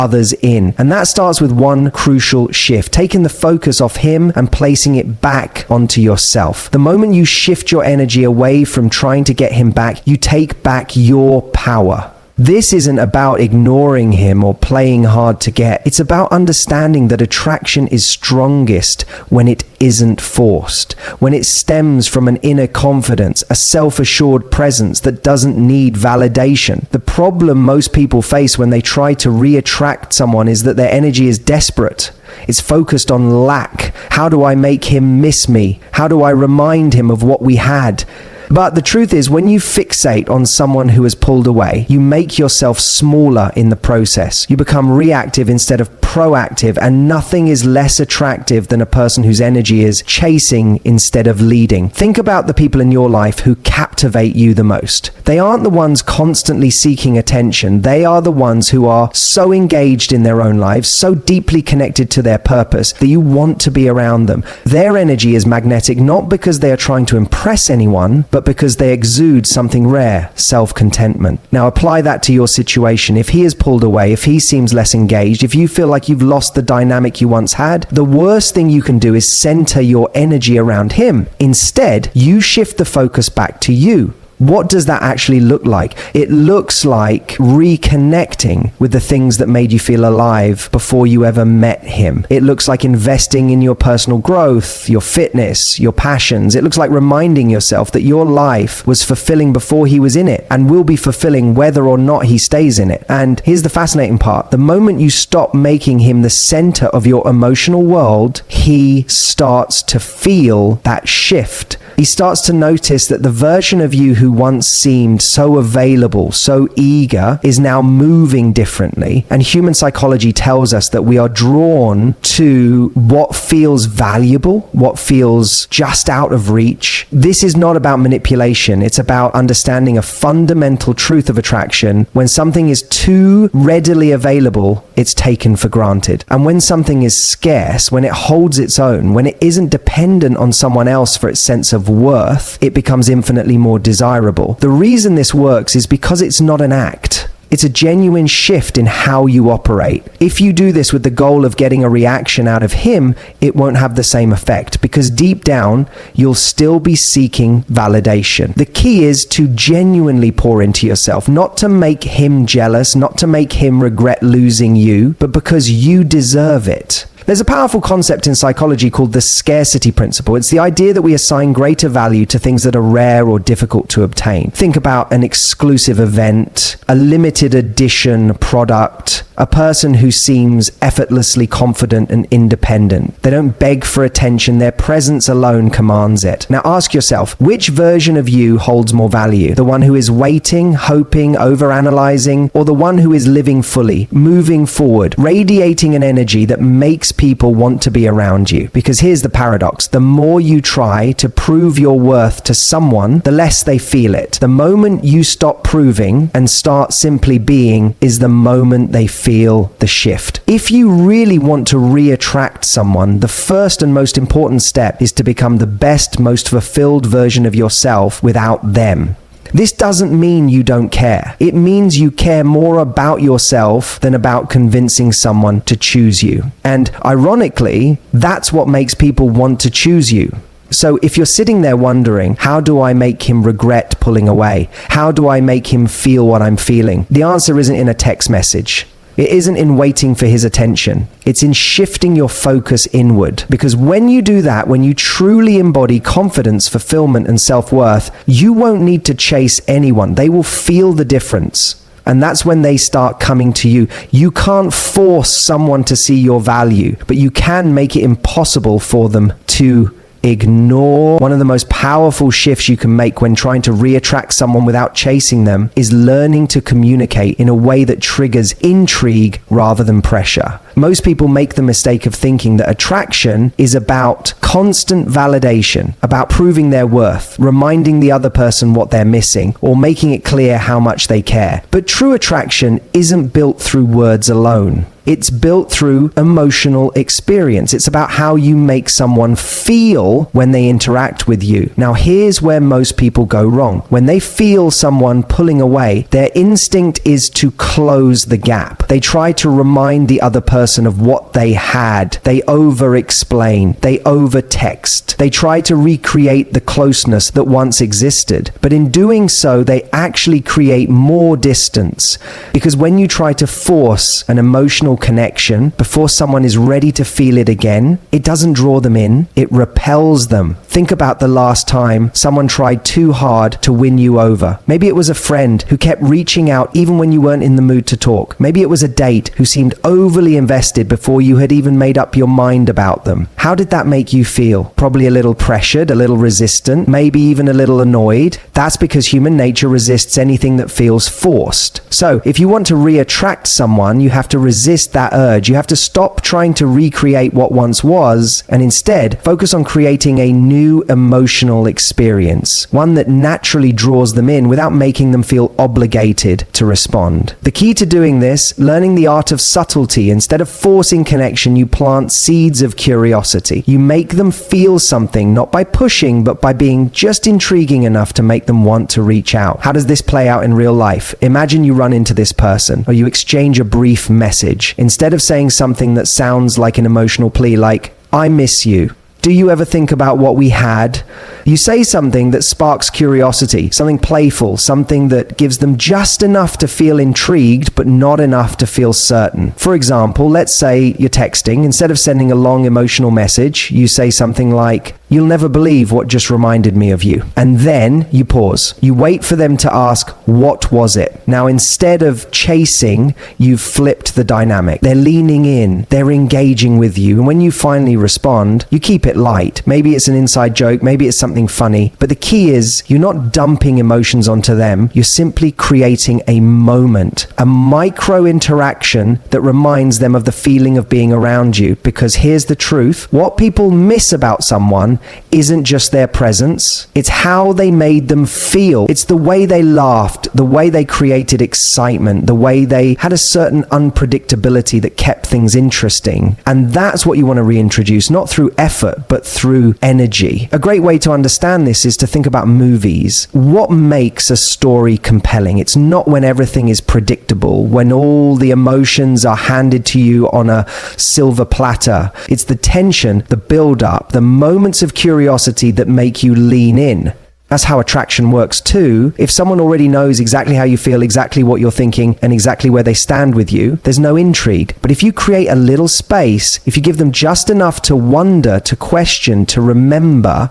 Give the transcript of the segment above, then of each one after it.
others in. And that starts with one crucial shift, taking the focus off him and placing it back onto yourself. The moment you shift your energy away from trying to get him back, you take back your power. This isn't about ignoring him or playing hard to get. It's about understanding that attraction is strongest when it isn't forced, when it stems from an inner confidence, a self-assured presence that doesn't need validation. The problem most people face when they try to re-attract someone is that their energy is desperate. It's focused on lack. How do I make him miss me? How do I remind him of what we had? But the truth is, when you fixate on someone who has pulled away, you make yourself smaller in the process. You become reactive instead of proactive, and nothing is less attractive than a person whose energy is chasing instead of leading. Think about the people in your life who captivate you the most. They aren't the ones constantly seeking attention. They are the ones who are so engaged in their own lives, so deeply connected to their purpose that you want to be around them. Their energy is magnetic not because they are trying to impress anyone, but because they exude something rare, self-contentment. Now apply that to your situation. If he has pulled away, if he seems less engaged, if you feel like you've lost the dynamic you once had, the worst thing you can do is center your energy around him. Instead, you shift the focus back to you. What does that actually look like? It looks like reconnecting with the things that made you feel alive before you ever met him. It looks like investing in your personal growth, your fitness, your passions. It looks like reminding yourself that your life was fulfilling before he was in it and will be fulfilling whether or not he stays in it. And here's the fascinating part. The moment you stop making him the center of your emotional world, he starts to feel that shift. He starts to notice that the version of you who once seemed so available, so eager, is now moving differently. And human psychology tells us that we are drawn to what feels valuable, what feels just out of reach. This is not about manipulation. It's about understanding a fundamental truth of attraction. When something is too readily available, it's taken for granted. And when something is scarce, when it holds its own, when it isn't dependent on someone else for its sense of worth, it becomes infinitely more desirable. The reason this works is because it's not an act. It's a genuine shift in how you operate. If you do this with the goal of getting a reaction out of him, it won't have the same effect because deep down, you'll still be seeking validation. The key is to genuinely pour into yourself, not to make him jealous, not to make him regret losing you, but because you deserve it. There's a powerful concept in psychology called the scarcity principle. It's the idea that we assign greater value to things that are rare or difficult to obtain. Think about an exclusive event, a limited edition product, a person who seems effortlessly confident and independent. They don't beg for attention. Their presence alone commands it. Now ask yourself, which version of you holds more value? The one who is waiting, hoping, overanalyzing, or the one who is living fully, moving forward, radiating an energy that makes people want to be around you? Because here's the paradox. The more you try to prove your worth to someone, the less they feel it. The moment you stop proving and start simply being is the moment they feel the shift. If you really want to re-attract someone, the first and most important step is to become the best, most fulfilled version of yourself without them. This doesn't mean you don't care. It means you care more about yourself than about convincing someone to choose you. And ironically, that's what makes people want to choose you. So if you're sitting there wondering, how do I make him regret pulling away? How do I make him feel what I'm feeling? The answer isn't in a text message. It isn't in waiting for his attention. It's in shifting your focus inward. Because when you do that, when you truly embody confidence, fulfillment, and self-worth, you won't need to chase anyone. They will feel the difference. And that's when they start coming to you. You can't force someone to see your value, but you can make it impossible for them to ignore. One of the most powerful shifts you can make when trying to re-attract someone without chasing them is learning to communicate in a way that triggers intrigue rather than pressure. Most people make the mistake of thinking that attraction is about constant validation, about proving their worth, reminding the other person what they're missing, or making it clear how much they care. But true attraction isn't built through words alone. It's built through emotional experience. It's about how you make someone feel when they interact with you. Now, here's where most people go wrong. When they feel someone pulling away, their instinct is to close the gap. They try to remind the other person of what they had. They over-explain. They over-text. They try to recreate the closeness that once existed. But in doing so, they actually create more distance. Because when you try to force an emotional connection before someone is ready to feel it again, it doesn't draw them in, it repels them. Think about the last time someone tried too hard to win you over. Maybe it was a friend who kept reaching out even when you weren't in the mood to talk. Maybe it was a date who seemed overly invested before you had even made up your mind about them. How did that make you feel? Probably a little pressured, a little resistant, maybe even a little annoyed. That's because human nature resists anything that feels forced. So if you want to re-attract someone, you have to resist that urge. You have to stop trying to recreate what once was and instead focus on creating a new emotional experience, one that naturally draws them in without making them feel obligated to respond. The key to doing this, learning the art of subtlety. Instead of forcing connection, you plant seeds of curiosity. You make them feel something, not by pushing, but by being just intriguing enough to make them want to reach out. How does this play out in real life? Imagine you run into this person, or you exchange a brief message. Instead of saying something that sounds like an emotional plea like, "I miss you. Do you ever think about what we had?" You say something that sparks curiosity, something playful, something that gives them just enough to feel intrigued, but not enough to feel certain. For example, let's say you're texting. Instead of sending a long emotional message, you say something like, "You'll never believe what just reminded me of you." And then you pause. You wait for them to ask, "What was it?" Now, instead of chasing, you've flipped the dynamic. They're leaning in. They're engaging with you. And when you finally respond, you keep it light. Maybe it's an inside joke. Maybe it's something funny. But the key is you're not dumping emotions onto them. You're simply creating a moment, a micro interaction that reminds them of the feeling of being around you. Because here's the truth. What people miss about someone isn't just their presence. It's how they made them feel. It's the way they laughed, the way they created excitement, the way they had a certain unpredictability that kept things interesting. And that's what you want to reintroduce, not through effort, but through energy. A great way to understand this is to think about movies. What makes a story compelling? It's not when everything is predictable, when all the emotions are handed to you on a silver platter. It's the tension, the build-up, the moments of curiosity that make you lean in. That's how attraction works too. If someone already knows exactly how you feel, exactly what you're thinking, and exactly where they stand with you, there's no intrigue. But if you create a little space, if you give them just enough to wonder, to question, to remember,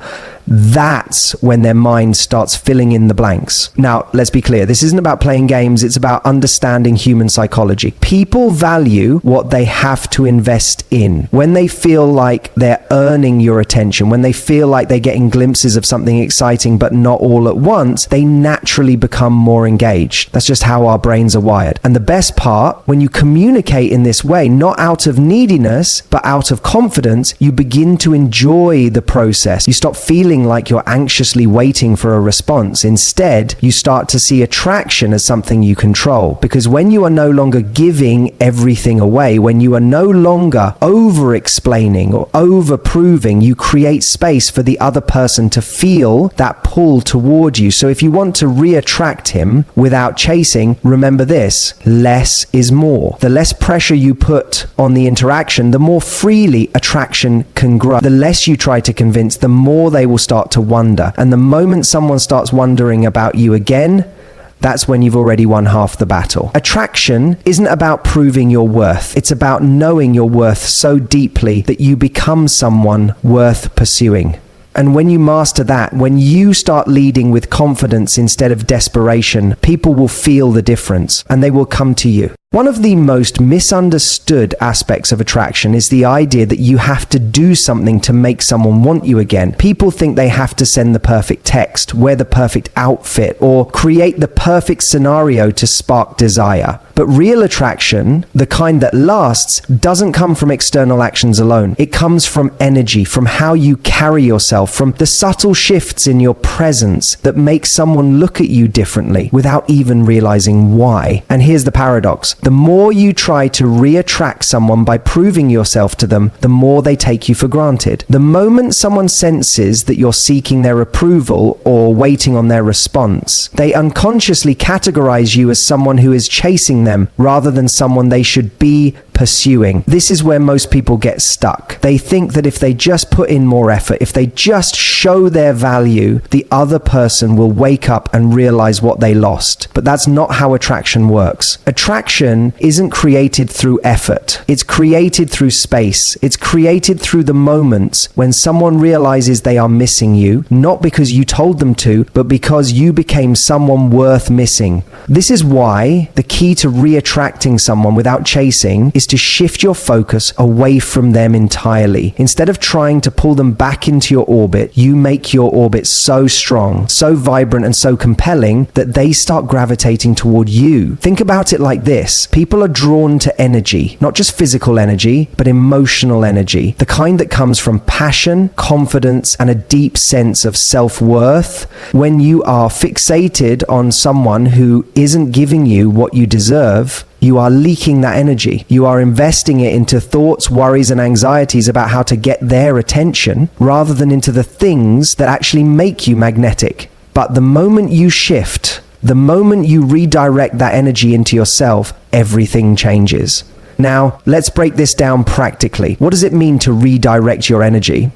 that's when their mind starts filling in the blanks. Now, let's be clear. This isn't about playing games. It's about understanding human psychology. People value what they have to invest in. When they feel like they're earning your attention, when they feel like they're getting glimpses of something exciting, but not all at once, they naturally become more engaged. That's just how our brains are wired. And the best part, when you communicate in this way, not out of neediness, but out of confidence, you begin to enjoy the process. You stop feeling like you're anxiously waiting for a response. Instead, you start to see attraction as something you control. Because when you are no longer giving everything away, when you are no longer over-explaining or over-proving, you create space for the other person to feel that pull toward you. So if you want to re-attract him without chasing, remember this: less is more. The less pressure you put on the interaction, the more freely attraction can grow. The less you try to convince, the more they will start to wonder. And the moment someone starts wondering about you again, that's when you've already won half the battle. Attraction isn't about proving your worth. It's about knowing your worth so deeply that you become someone worth pursuing. And when you master that, when you start leading with confidence instead of desperation, people will feel the difference and they will come to you. One of the most misunderstood aspects of attraction is the idea that you have to do something to make someone want you again. People think they have to send the perfect text, wear the perfect outfit, or create the perfect scenario to spark desire. But real attraction, the kind that lasts, doesn't come from external actions alone. It comes from energy, from how you carry yourself, from the subtle shifts in your presence that make someone look at you differently without even realizing why. And here's the paradox. The more you try to re-attract someone by proving yourself to them, the more they take you for granted. The moment someone senses that you're seeking their approval or waiting on their response, they unconsciously categorize you as someone who is chasing them rather than someone they should be pursuing. This is where most people get stuck. They think that if they just put in more effort, if they just show their value, the other person will wake up and realize what they lost. But that's not how attraction works. Attraction isn't created through effort. It's created through space. It's created through the moments when someone realizes they are missing you, not because you told them to, but because you became someone worth missing. This is why the key to re-attracting someone without chasing is to shift your focus away from them entirely. Instead of trying to pull them back into your orbit, you make your orbit so strong, so vibrant, and so compelling that they start gravitating toward you. Think about it like this. People are drawn to energy, not just physical energy, but emotional energy. The kind that comes from passion, confidence, and a deep sense of self-worth. When you are fixated on someone who isn't giving you what you deserve, you are leaking that energy. You are investing it into thoughts, worries, and anxieties about how to get their attention rather than into the things that actually make you magnetic. But the moment you shift, the moment you redirect that energy into yourself, everything changes. Now, let's break this down practically. What does it mean to redirect your energy?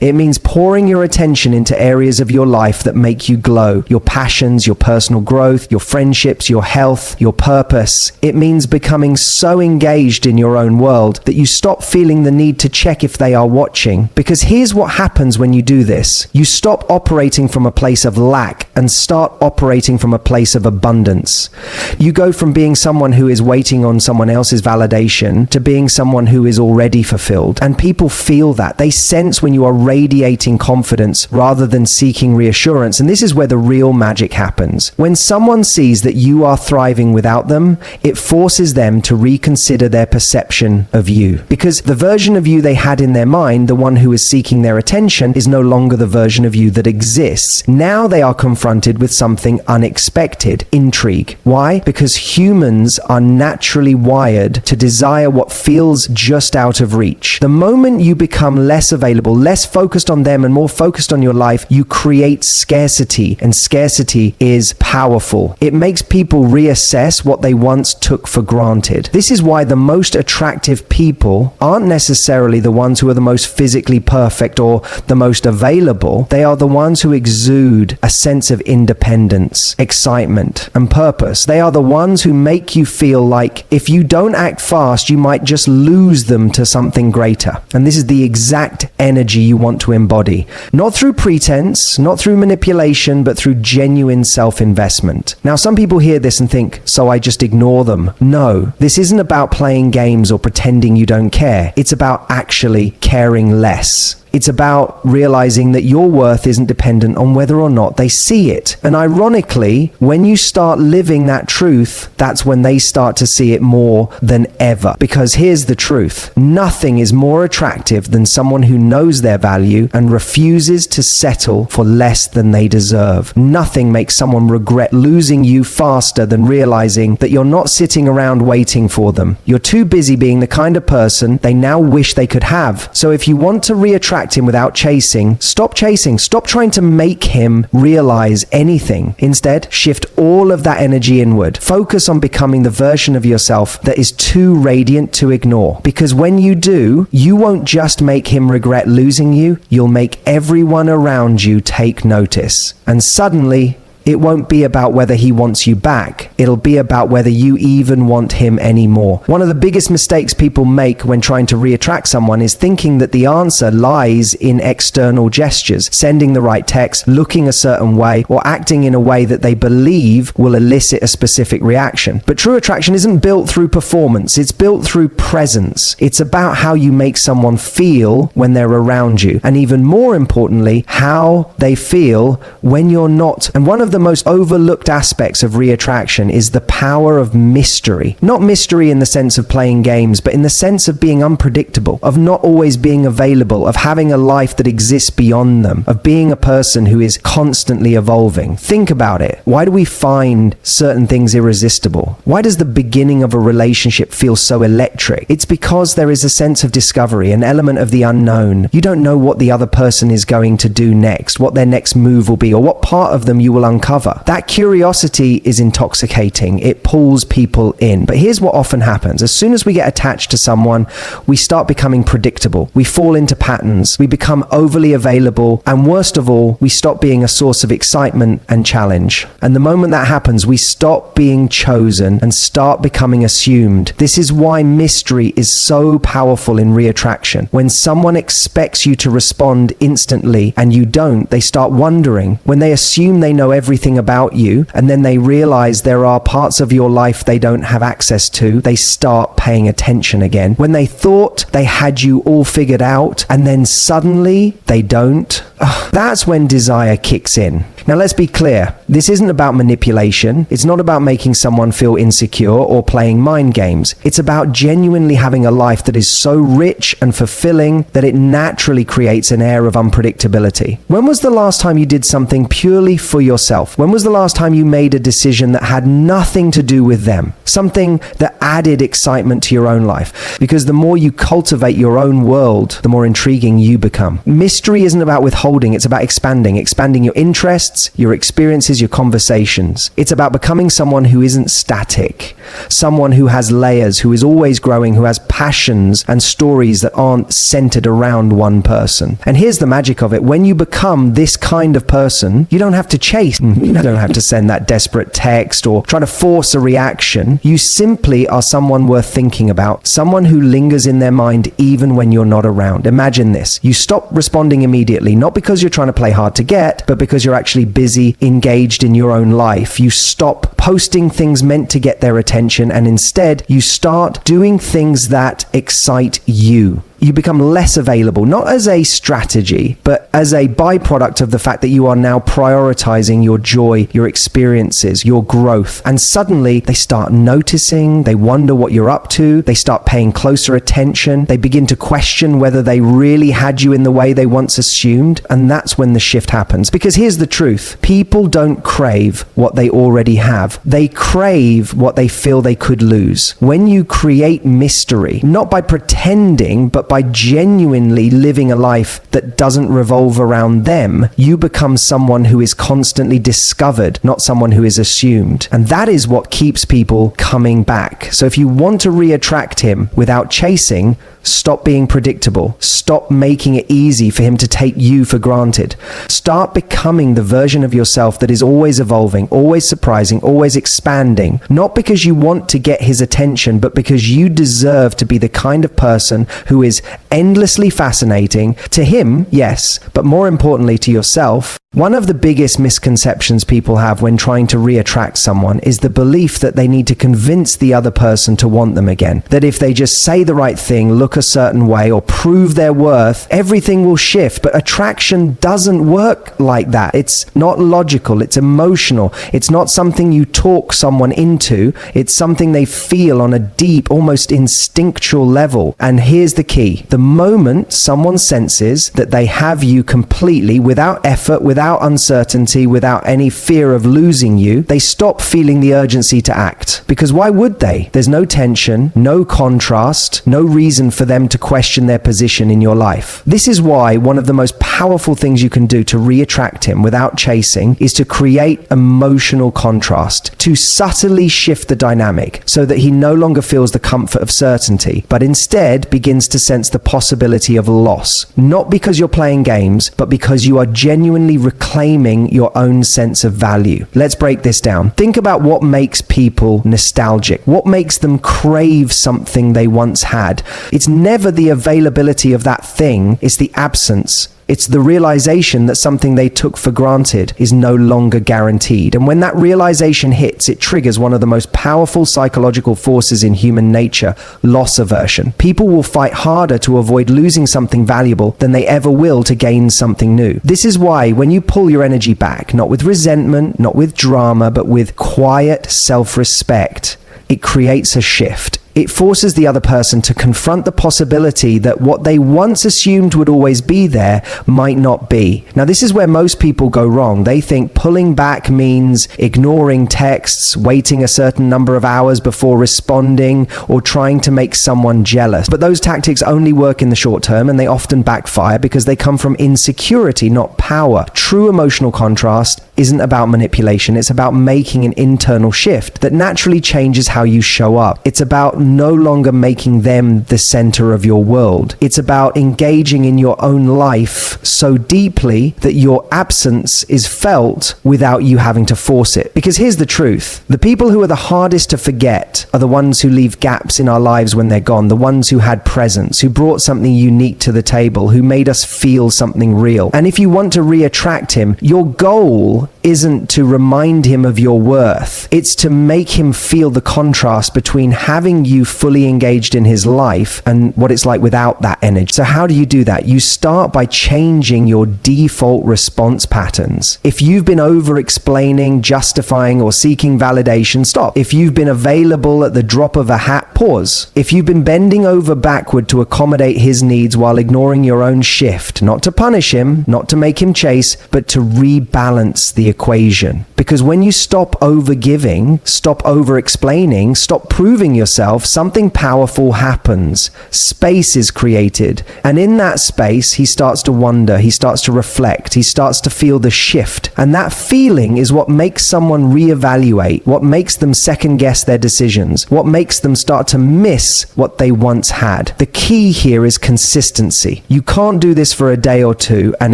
It means pouring your attention into areas of your life that make you glow. Your passions, your personal growth, your friendships, your health, your purpose. It means becoming so engaged in your own world that you stop feeling the need to check if they are watching. Because here's what happens when you do this. You stop operating from a place of lack and start operating from a place of abundance. You go from being someone who is waiting on someone else's validation to being someone who is already fulfilled. And people feel that. They sense when you are radiating confidence rather than seeking reassurance. And this is where the real magic happens. When someone sees that you are thriving without them, it forces them to reconsider their perception of you. Because the version of you they had in their mind, the one who is seeking their attention, is no longer the version of you that exists. Now they are confronted with something unexpected: intrigue. Why? Because humans are naturally wired to desire what feels just out of reach. The moment you become less available, less focused on them and more focused on your life, you create scarcity, and scarcity is powerful. It makes people reassess what they once took for granted. This is why the most attractive people aren't necessarily the ones who are the most physically perfect or the most available. They are the ones who exude a sense of independence, excitement, and purpose. They are the ones who make you feel like if you don't act fast, you might just lose them to something greater. And this is the exact energy you want to embody. Not through pretense, not through manipulation, but through genuine self-investment. Now, some people hear this and think, so I just ignore them. No, this isn't about playing games or pretending you don't care. It's about actually caring less. It's about realizing that your worth isn't dependent on whether or not they see it. And ironically, when you start living that truth, that's when they start to see it more than ever. Because here's the truth. Nothing is more attractive than someone who knows their value and refuses to settle for less than they deserve. Nothing makes someone regret losing you faster than realizing that you're not sitting around waiting for them. You're too busy being the kind of person they now wish they could have. So if you want to reattract him without chasing. Stop chasing. Stop trying to make him realize anything. Instead, shift all of that energy inward. Focus on becoming the version of yourself that is too radiant to ignore. Because when you do, you won't just make him regret losing you, you'll make everyone around you take notice. And suddenly, it won't be about whether he wants you back. It'll be about whether you even want him anymore. One of the biggest mistakes people make when trying to reattract someone is thinking that the answer lies in external gestures, sending the right text, looking a certain way, or acting in a way that they believe will elicit a specific reaction. But true attraction isn't built through performance, it's built through presence. It's about how you make someone feel when they're around you, and even more importantly, how they feel when you're not. And one of the most overlooked aspects of reattraction is the power of mystery. Not mystery in the sense of playing games, but in the sense of being unpredictable, of not always being available, of having a life that exists beyond them, of being a person who is constantly evolving. Think about it. Why do we find certain things irresistible? Why does the beginning of a relationship feel so electric? It's because there is a sense of discovery, an element of the unknown. You don't know what the other person is going to do next, what their next move will be, or what part of them you will uncover. That curiosity is intoxicating. It pulls people in. But here's what often happens. As soon as we get attached to someone, we start becoming predictable. We fall into patterns. We become overly available. And worst of all, we stop being a source of excitement and challenge. And the moment that happens, we stop being chosen and start becoming assumed. This is why mystery is so powerful in reattraction. When someone expects you to respond instantly and you don't, they start wondering. When they assume they know everything about you and then they realize there are parts of your life they don't have access to, they start paying attention again. When they thought they had you all figured out and then suddenly they don't, that's when desire kicks in. Now let's be clear, this isn't about manipulation. It's not about making someone feel insecure or playing mind games. It's about genuinely having a life that is so rich and fulfilling that it naturally creates an air of unpredictability. When was the last time you did something purely for yourself? When was the last time you made a decision that had nothing to do with them? Something that added excitement to your own life? Because the more you cultivate your own world, the more intriguing you become. Mystery isn't about withholding, it's about expanding your interests, your experiences, your conversations. It's about becoming someone who isn't static, someone who has layers, who is always growing, who has passions and stories that aren't centered around one person. And here's the magic of it. When you become this kind of person, you don't have to chase. You don't have to send that desperate text or try to force a reaction. You simply are someone worth thinking about, someone who lingers in their mind even when you're not around. Imagine this. You stop responding immediately, not because you're trying to play hard to get, but because you're actually busy, engaged in your own life. You stop posting things meant to get their attention, and instead you start doing things that excite you. You become less available, not as a strategy, but as a byproduct of the fact that you are now prioritizing your joy, your experiences, your growth. And suddenly they start noticing, they wonder what you're up to, they start paying closer attention, they begin to question whether they really had you in the way they once assumed. And that's when the shift happens. Because here's the truth. People don't crave what they already have. They crave what they feel they could lose. When you create mystery, not by pretending, but by genuinely living a life that doesn't revolve around them, you become someone who is constantly discovered, not someone who is assumed. And that is what keeps people coming back. So if you want to reattract him without chasing, stop being predictable. Stop making it easy for him to take you for granted. Start becoming the version of yourself that is always evolving, always surprising, always expanding. Not because you want to get his attention, but because you deserve to be the kind of person who is endlessly fascinating to him, yes, but more importantly to yourself. One of the biggest misconceptions people have when trying to reattract someone is the belief that they need to convince the other person to want them again. That if they just say the right thing, look a certain way, or prove their worth, everything will shift. But attraction doesn't work like that. It's not logical, it's emotional. It's not something you talk someone into. It's something they feel on a deep, almost instinctual level. And here's the key. The moment someone senses that they have you completely, without effort, without uncertainty, without any fear of losing you, they stop feeling the urgency to act. Because why would they? There's no tension, no contrast, no reason for them to question their position in your life. This is why one of the most powerful things you can do to reattract him without chasing is to create emotional contrast, to subtly shift the dynamic so that he no longer feels the comfort of certainty, but instead begins to sense the possibility of loss. Not because you're playing games, but because you are genuinely reclaiming your own sense of value. Let's break this down. Think about what makes people nostalgic. What makes them crave something they once had? It's never the availability of that thing, it's the absence. It's the realization that something they took for granted is no longer guaranteed. And when that realization hits, it triggers one of the most powerful psychological forces in human nature, loss aversion. People will fight harder to avoid losing something valuable than they ever will to gain something new. This is why when you pull your energy back, not with resentment, not with drama, but with quiet self-respect, it creates a shift. It forces the other person to confront the possibility that what they once assumed would always be there might not be. Now, this is where most people go wrong. They think pulling back means ignoring texts, waiting a certain number of hours before responding, or trying to make someone jealous. But those tactics only work in the short term, and they often backfire because they come from insecurity, not power. True emotional contrast isn't about manipulation. It's about making an internal shift that naturally changes how you show up. It's about no longer making them the center of your world. It's about engaging in your own life so deeply that your absence is felt without you having to force it. Because here's the truth. The people who are the hardest to forget are the ones who leave gaps in our lives when they're gone, the ones who had presence, who brought something unique to the table, who made us feel something real. And if you want to re-attract him, your goal isn't to remind him of your worth. It's to make him feel the contrast between having you fully engaged in his life and what it's like without that energy. So how do you do that? You start by changing your default response patterns. If you've been over-explaining, justifying, or seeking validation, stop. If you've been available at the drop of a hat, pause. If you've been bending over backward to accommodate his needs while ignoring your own shift, not to punish him, not to make him chase, but to rebalance the equation. Because when you stop over-giving, stop over-explaining, stop proving yourself, something powerful happens. Space is created. And in that space, he starts to wonder, he starts to reflect, he starts to feel the shift. And that feeling is what makes someone reevaluate, what makes them second-guess their decisions, what makes them start to miss what they once had. The key here is consistency. You can't do this for a day or two and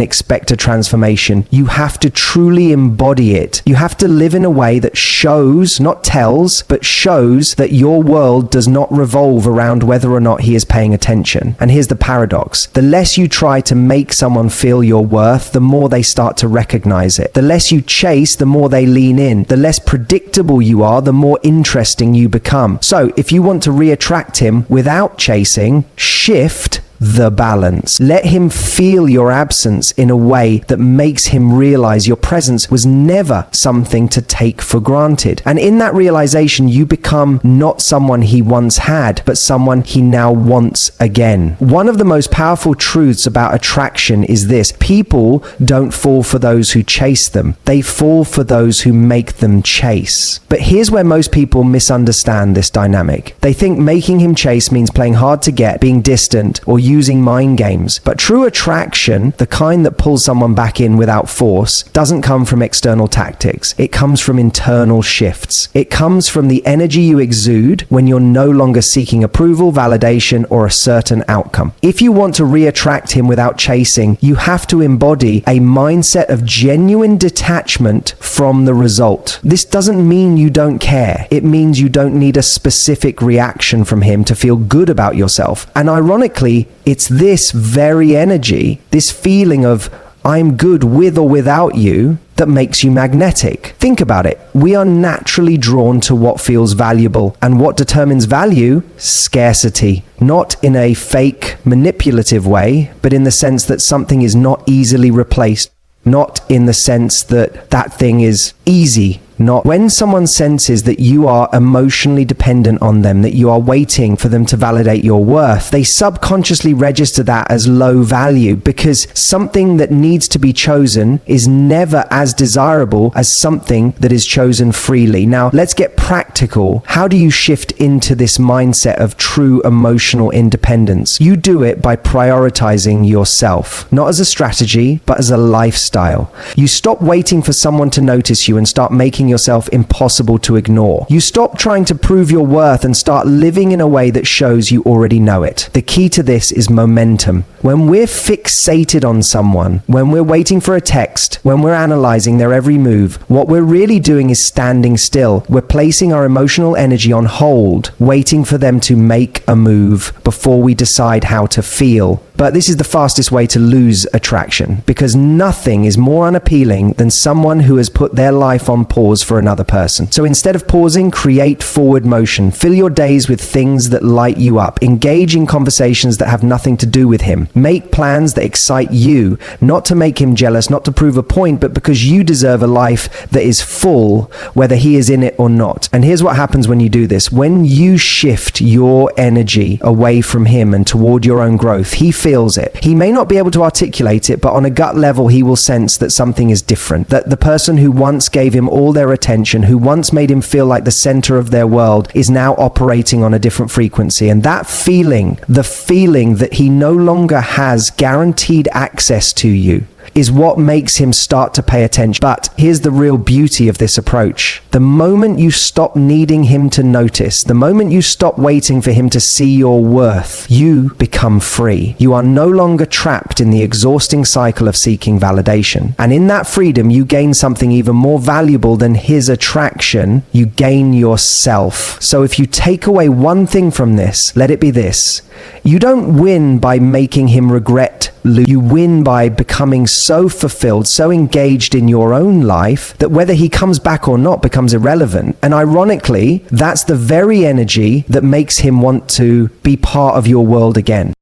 expect a transformation. You have to truly embody it. You have to live in a way that shows, not tells, but shows that your world does not revolve around whether or not he is paying attention. And here's the paradox. The less you try to make someone feel your worth, the more they start to recognize it. The less you chase, the more they lean in. The less predictable you are, the more interesting you become. So if you want to re-attract him without chasing, shift the balance. Let him feel your absence in a way that makes him realize your presence was never something to take for granted. And in that realization, you become not someone he once had, but someone he now wants again. One of the most powerful truths about attraction is this: people don't fall for those who chase them. They fall for those who make them chase. But here's where most people misunderstand this dynamic. They think making him chase means playing hard to get, being distant, or using mind games. But true attraction, the kind that pulls someone back in without force, doesn't come from external tactics. It comes from internal shifts. It comes from the energy you exude when you're no longer seeking approval, validation, or a certain outcome. If you want to re-attract him without chasing, you have to embody a mindset of genuine detachment from the result. This doesn't mean you don't care. It means you don't need a specific reaction from him to feel good about yourself. And ironically, it's this very energy, this feeling of I'm good with or without you, that makes you magnetic. Think about it. We are naturally drawn to what feels valuable. And what determines value? Scarcity. Not in a fake, manipulative way, but in the sense that something is not easily replaced. Not in the sense that that thing is easy. Not when someone senses that you are emotionally dependent on them, that you are waiting for them to validate your worth, they subconsciously register that as low value, because something that needs to be chosen is never as desirable as something that is chosen freely. Now, let's get practical. How do you shift into this mindset of true emotional independence? You do it by prioritizing yourself, not as a strategy, but as a lifestyle. You stop waiting for someone to notice you and start making making yourself impossible to ignore. You stop trying to prove your worth and start living in a way that shows you already know it. The key to this is momentum. When we're fixated on someone, when we're waiting for a text, when we're analyzing their every move, what we're really doing is standing still. We're placing our emotional energy on hold, waiting for them to make a move before we decide how to feel. But this is the fastest way to lose attraction, because nothing is more unappealing than someone who has put their life on pause for another person. So instead of pausing, create forward motion. Fill your days with things that light you up. Engage in conversations that have nothing to do with him. Make plans that excite you, not to make him jealous, not to prove a point, but because you deserve a life that is full, whether he is in it or not. And here's what happens when you do this. When you shift your energy away from him and toward your own growth, he feels it. He may not be able to articulate it, but on a gut level, he will sense that something is different. That the person who once gave him all their attention, who once made him feel like the center of their world, is now operating on a different frequency. And that feeling, the feeling that he no longer has guaranteed access to you, is what makes him start to pay attention. But here's the real beauty of this approach. The moment you stop needing him to notice, the moment you stop waiting for him to see your worth, you become free. You are no longer trapped in the exhausting cycle of seeking validation. And in that freedom, you gain something even more valuable than his attraction. You gain yourself. So if you take away one thing from this, let it be this. You don't win by making him regret. You win by becoming so fulfilled, so engaged in your own life that whether he comes back or not becomes irrelevant. And ironically, that's the very energy that makes him want to be part of your world again.